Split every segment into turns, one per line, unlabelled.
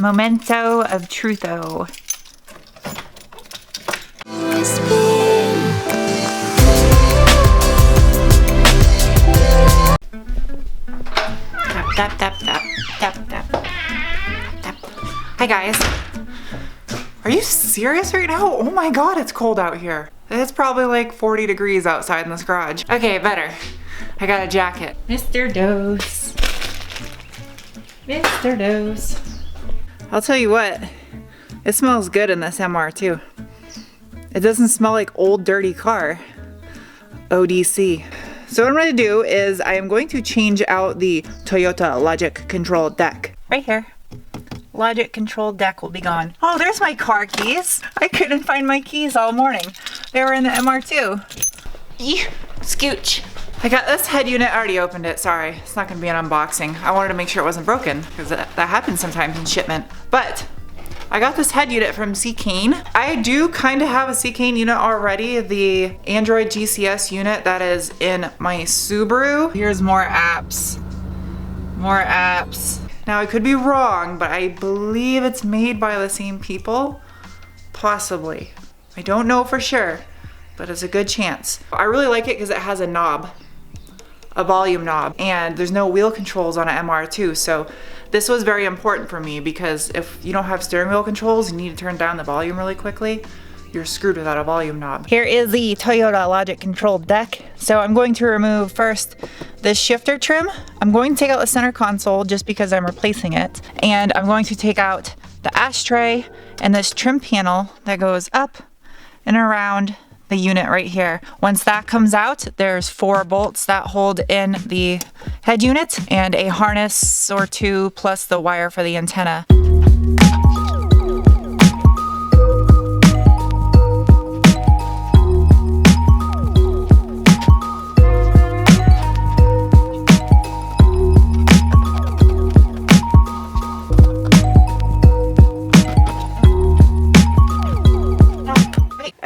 Memento of Trutho. Tap, tap, tap, tap, tap, tap. Hi guys. Are you serious right now? Oh my god, it's cold out here. It's probably like 40 degrees outside in this garage. Okay, better. I got a jacket. Mr. Dose. Mr. Dose. I'll tell you what, it smells good in this MR2. It doesn't smell like old dirty car. ODC. So what I'm going to do is I am going to change out the Toyota Logic Control deck. Right here. Logic Control deck will be gone. Oh, there's my car keys. I couldn't find my keys all morning. They were in the MR2. Eek, scooch. I got this head unit, I already opened it, sorry. It's not gonna be an unboxing. I wanted to make sure it wasn't broken because that happens sometimes in shipment. But I got this head unit from C-Cane. I do kind of have a C-Cane unit already, the Android GCS unit that is in my Subaru. Here's more apps. More apps. Now I could be wrong, but I believe it's made by the same people. Possibly. I don't know for sure, but it's a good chance. I really like it because it has a knob, a volume knob, and there's no wheel controls on an MR2, so this was very important for me because if you don't have steering wheel controls, you need to turn down the volume really quickly, you're screwed without a volume knob. Here is the Toyota Logic Control deck. So I'm going to remove first this shifter trim. I'm going to take out the center console just because I'm replacing it. And I'm going to take out the ashtray and this trim panel that goes up and around the unit right here. Once that comes out, there's 4 bolts that hold in the head unit and a harness or 2 plus the wire for the antenna.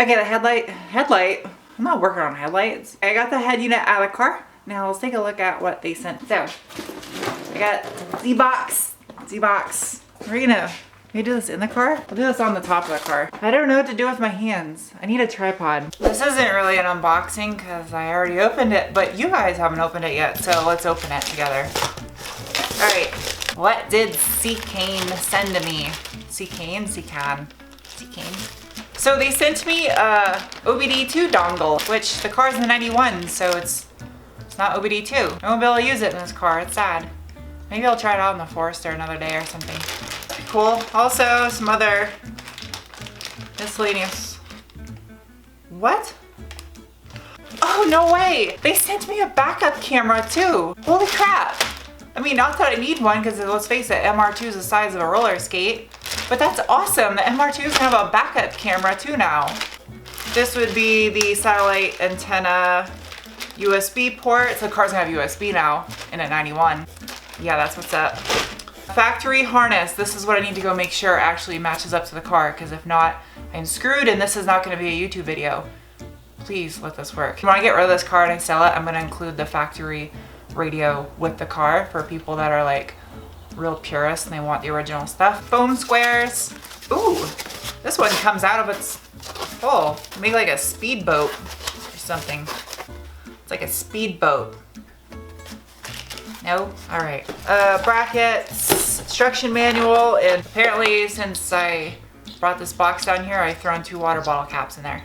Okay, the headlight, I'm not working on headlights. I got the head unit out of the car. Now let's take a look at what they sent. So, I got Z-Box. We're gonna do this in the car? I'll do this on the top of the car. I don't know what to do with my hands. I need a tripod. This isn't really an unboxing because I already opened it, but you guys haven't opened it yet, so let's open it together. All right, what did C-Cane send to me? C-Cane. So they sent me a OBD2 dongle, which the car's in the 91, so it's not OBD2. I won't be able to use it in this car, it's sad. Maybe I'll try it out in the Forester another day or something. Cool. Also, some other miscellaneous. What? Oh, no way! They sent me a backup camera too! Holy crap! I mean, not that I need one, because let's face it, MR2 is the size of a roller skate. But that's awesome. The MR2 is gonna have a backup camera too now. This would be the satellite antenna USB port. So the car's gonna have USB now in a 91. Yeah, that's what's up. Factory harness. This is what I need to go make sure actually matches up to the car, because if not, I'm screwed and this is not gonna be a YouTube video. Please let this work. If you wanna get rid of this car and I sell it, I'm gonna include the factory radio with the car for people that are like real purists and they want the original stuff. Foam squares. Ooh, this one comes out of its, oh, make like a speedboat or something. It's like a speedboat. No? All right. Brackets, instruction manual, and apparently since I brought this box down here, I've thrown 2 water bottle caps in there.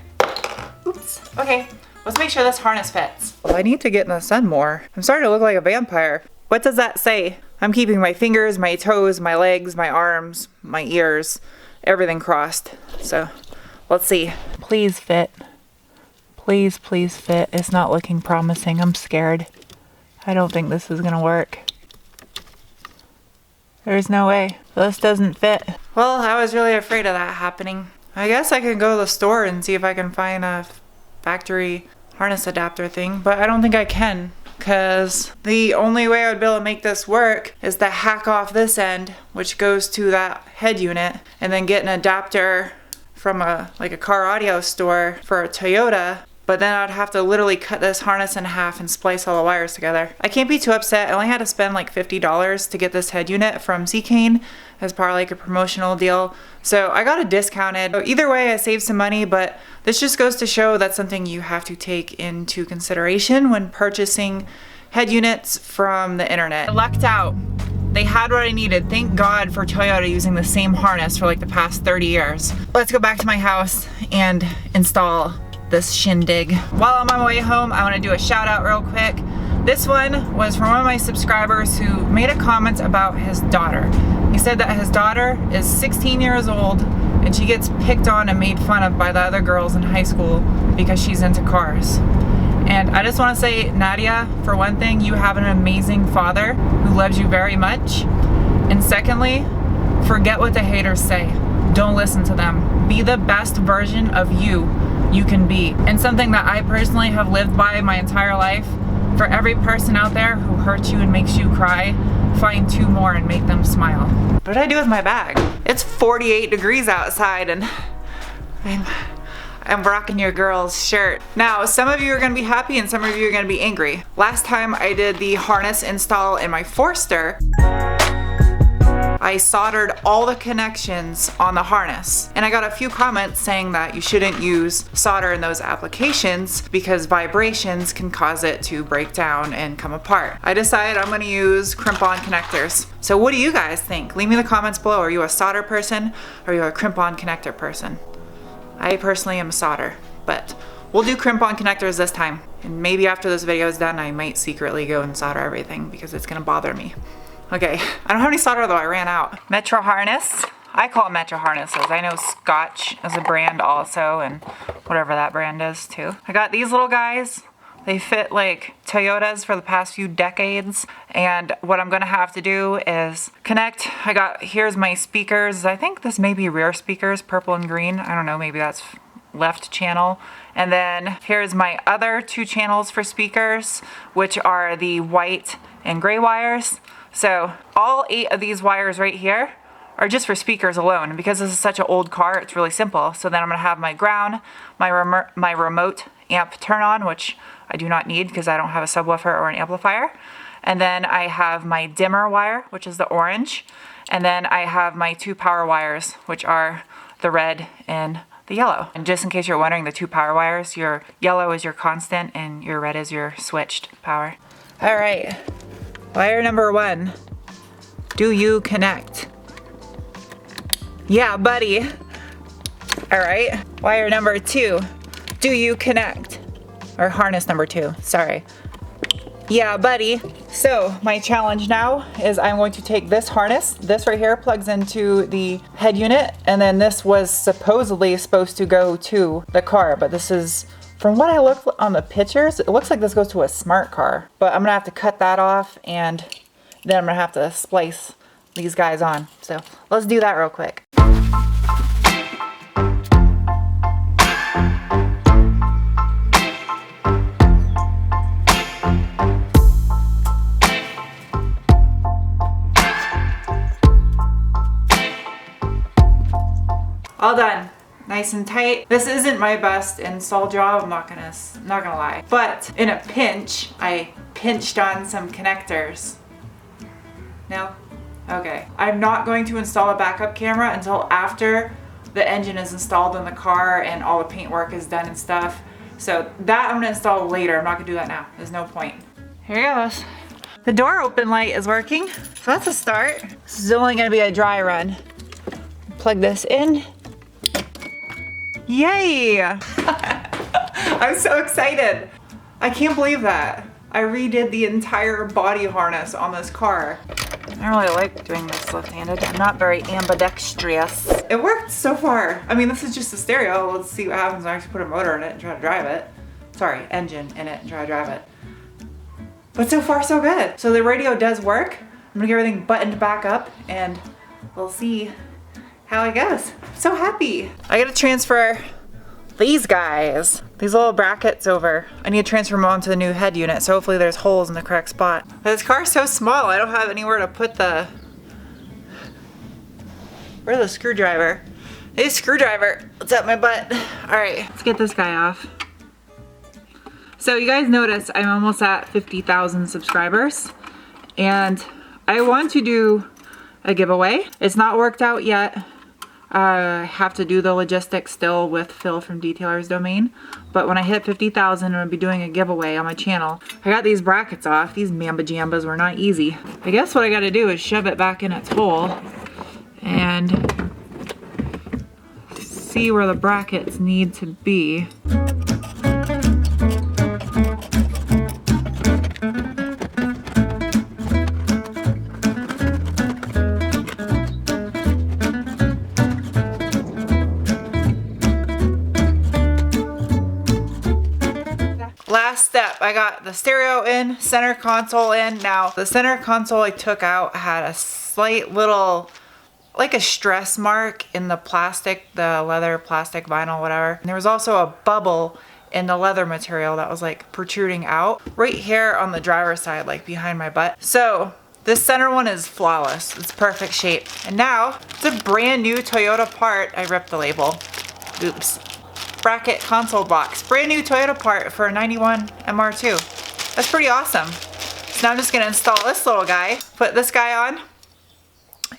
Oops. Okay, let's make sure this harness fits. Well, I need to get in the sun more. I'm starting to look like a vampire. What does that say? I'm keeping my fingers, my toes, my legs, my arms, my ears, everything crossed. So let's see. Please fit. Please, please fit. It's not looking promising. I'm scared. I don't think this is gonna work. There's no way. This doesn't fit. Well, I was really afraid of that happening. I guess I can go to the store and see if I can find a factory harness adapter thing, but I don't think I can. Because the only way I would be able to make this work is to hack off this end, which goes to that head unit, and then get an adapter from a car audio store for a Toyota but then I'd have to literally cut this harness in half and splice all the wires together. I can't be too upset. I only had to spend like $50 to get this head unit from Z-Cane as part of like a promotional deal. So I got it discounted. So either way, I saved some money, but this just goes to show that's something you have to take into consideration when purchasing head units from the internet. I lucked out. They had what I needed. Thank God for Toyota using the same harness for like the past 30 years. Let's go back to my house and install this shindig. While I'm on my way home, I want to do a shout out real quick. This one was from one of my subscribers who made a comment about his daughter. He said that his daughter is 16 years old and she gets picked on and made fun of by the other girls in high school because she's into cars. And I just want to say, Nadia, for one thing, you have an amazing father who loves you very much. And secondly, forget what the haters say. Don't listen to them. Be the best version of you can be. And something that I personally have lived by my entire life, for every person out there who hurts you and makes you cry, find 2 more and make them smile. What did I do with my bag? It's 48 degrees outside and I'm rocking your girl's shirt. Now, some of you are gonna be happy and some of you are gonna be angry. Last time I did the harness install in my Forester, I soldered all the connections on the harness. And I got a few comments saying that you shouldn't use solder in those applications because vibrations can cause it to break down and come apart. I decided I'm gonna use crimp-on connectors. So what do you guys think? Leave me in the comments below. Are you a solder person or are you a crimp-on connector person? I personally am a solder, but we'll do crimp-on connectors this time. And maybe after this video is done, I might secretly go and solder everything because it's gonna bother me. Okay, I don't have any solder though, I ran out. Metro harness. I call it Metro harnesses. I know Scotch is a brand also, and whatever that brand is too. I got these little guys. They fit like Toyotas for the past few decades. And what I'm gonna have to do is connect. Here's my speakers. I think this may be rear speakers, purple and green. I don't know, maybe that's left channel. And then here's my other 2 channels for speakers, which are the white and gray wires. So all 8 of these wires right here are just for speakers alone. And because this is such an old car, it's really simple. So then I'm gonna have my ground, my remote amp turn on, which I do not need because I don't have a subwoofer or an amplifier. And then I have my dimmer wire, which is the orange. And then I have my 2 power wires, which are the red and the yellow. And just in case you're wondering, the 2 power wires, your yellow is your constant and your red is your switched power. All right, wire number 1. Do you connect? Yeah, buddy. All right, wire number 2. Do you connect? Or harness number 2, sorry. Yeah, buddy. So my challenge now is I'm going to take this harness. This right here plugs into the head unit, and then this was supposedly supposed to go to the car, but this is, from what I looked on the pictures, it looks like this goes to a smart car. But I'm gonna have to cut that off, and then I'm gonna have to splice these guys on. So let's do that real quick. All done, nice and tight. This isn't my best install job, I'm not gonna lie. But in a pinch, I pinched on some connectors. No? Okay. I'm not going to install a backup camera until after the engine is installed in the car and all the paint work is done and stuff. So that I'm gonna install later. I'm not gonna do that now. There's no point. Here it goes. The door open light is working, so that's a start. This is only gonna be a dry run. Plug this in. Yay! I'm so excited. I can't believe that. I redid the entire body harness on this car. I don't really like doing this left-handed. I'm not very ambidextrous. It worked so far. I mean, this is just a stereo. Let's see what happens when I actually put a motor in it and try to drive it. Sorry, engine in it and try to drive it. But so far, so good. So the radio does work. I'm gonna get everything buttoned back up and we'll see how it goes. I'm so happy. I gotta transfer these guys, these little brackets over. I need to transfer them onto the new head unit, so hopefully there's holes in the correct spot. But this car's so small, I don't have anywhere to put the... Where's the screwdriver? Hey, screwdriver, what's up my butt? All right, let's get this guy off. So you guys notice I'm almost at 50,000 subscribers and I want to do a giveaway. It's not worked out yet. I have to do the logistics still with Phil from Detailer's Domain. But when I hit 50,000, I'm gonna be doing a giveaway on my channel. I got these brackets off. These mamba jambas were not easy. I guess what I gotta do is shove it back in its hole and see where the brackets need to be. Last step, I got the stereo in, center console in. Now, the center console I took out had a slight little, like a stress mark in the plastic, the leather, plastic, vinyl, whatever. And there was also a bubble in the leather material that was like protruding out right here on the driver's side, like behind my butt. So this center one is flawless. It's perfect shape. And now it's a brand new Toyota part. I ripped the label. Oops. Bracket console box. Brand new Toyota part for a 91 MR2. That's pretty awesome. So now I'm just gonna install this little guy, put this guy on,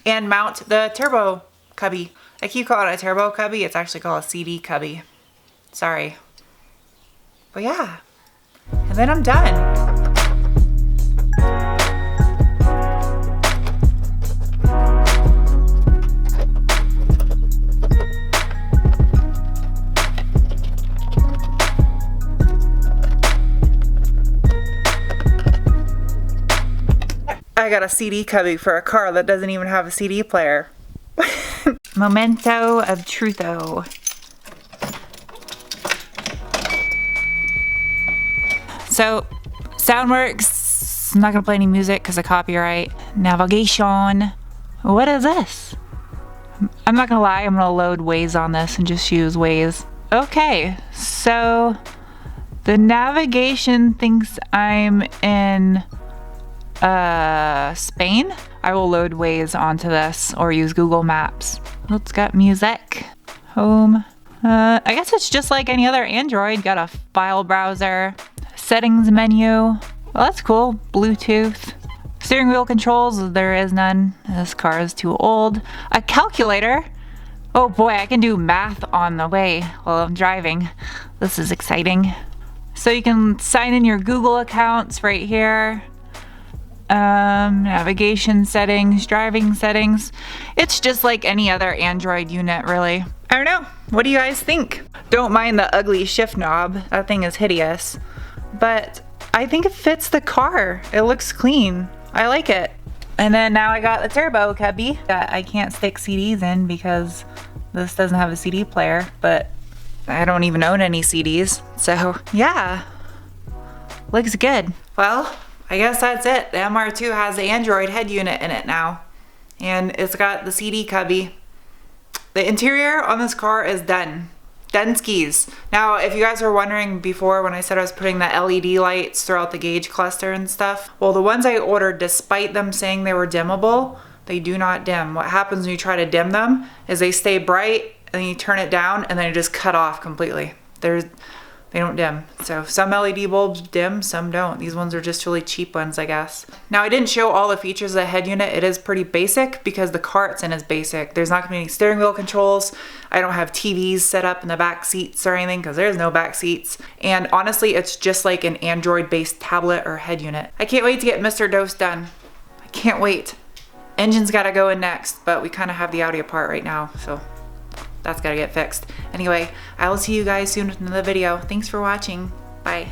and mount the turbo cubby. I keep calling it a turbo cubby. It's actually called a CD cubby. Sorry. But yeah. And then I'm done. I got a CD cubby for a car that doesn't even have a CD player. Memento of trutho. So, sound works. I'm not gonna play any music because of copyright. Navigation. What is this? I'm not gonna lie, I'm gonna load Waze on this and just use Waze. Okay, so the navigation thinks I'm in Spain. I will load Waze onto this or use Google Maps. Oh, it's got music, home. I guess it's just like any other Android. Got a file browser, settings menu. Well, that's cool. Bluetooth. Steering wheel controls, there is none. This car is too old. A calculator. Oh boy, I can do math on the way while I'm driving. This is exciting. So you can sign in your Google accounts right here. Navigation settings, driving settings. It's just like any other Android unit, really. I don't know. What do you guys think? Don't mind the ugly shift knob. That thing is hideous. But I think it fits the car. It looks clean. I like it. And then now I got the turbo cubby that I can't stick CDs in because this doesn't have a CD player, but I don't even own any CDs. So yeah, looks good. Well, I guess that's it. The MR2 has the Android head unit in it now. And it's got the CD cubby. The interior on this car is done. Done skis. Now, if you guys were wondering before when I said I was putting the LED lights throughout the gauge cluster and stuff, well, the ones I ordered, despite them saying they were dimmable, they do not dim. What happens when you try to dim them is they stay bright and then you turn it down and then it just cut off completely. They don't dim. So some LED bulbs dim, some don't. These ones are just really cheap ones, I guess. Now, I didn't show all the features of the head unit. It is pretty basic because the car it's in is basic. There's not gonna be any steering wheel controls. I don't have TVs set up in the back seats or anything because there's no back seats. And honestly, it's just like an Android-based tablet or head unit. I can't wait to get Mr. Dose done. I can't wait. Engine's gotta go in next, but we kind of have the audio part right now, so that's gotta get fixed. Anyway, I will see you guys soon with another video. Thanks for watching. Bye.